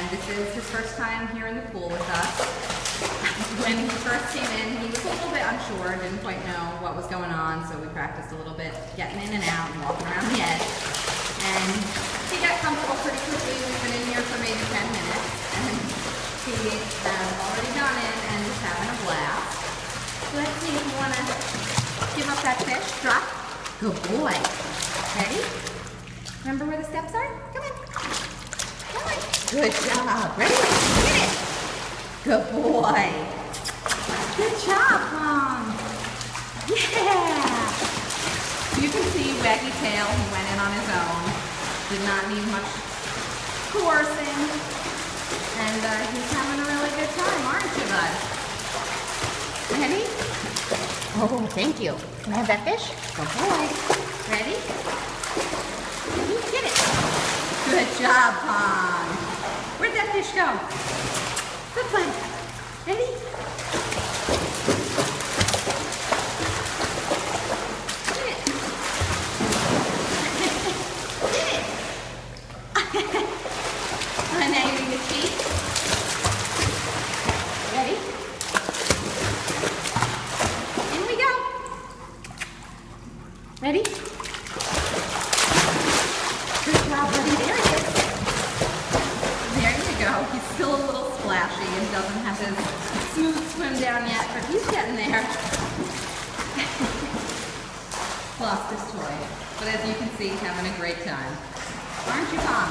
and this is his first time here in the pool with us. When he first came in, he was a little bit unsure, didn't quite know what was going on, so we practiced a little bit getting in and out and walking around the edge. And he got comfortable pretty quickly. We've been in here for maybe 10 minutes, and he has already gone in and is having a blast. Let's see if you want to give up that fish. Drop. Good boy. Ready? Remember where the steps are? Come on. Come on. Good job. Ready? Get it. Good boy. Good job, Mom. Yeah. You can see Waggy Tail, he went in on his own. Did not need much coercing. And he's having a really good time, aren't you, bud? Ready? Oh, thank you. Can I have that fish? Good boy. Ready? Ready? Get it. Good job, Pong. Where'd that fish go? Good play. Ready? Get it. Get it. And now you're going to cheat. Ready? In we go. Ready? Good job, buddy. There he is. There you go. He's still a little splashy and doesn't have his smooth swim down yet, but he's getting there. Lost his toy. But as you can see, he's having a great time. Aren't you, Tom?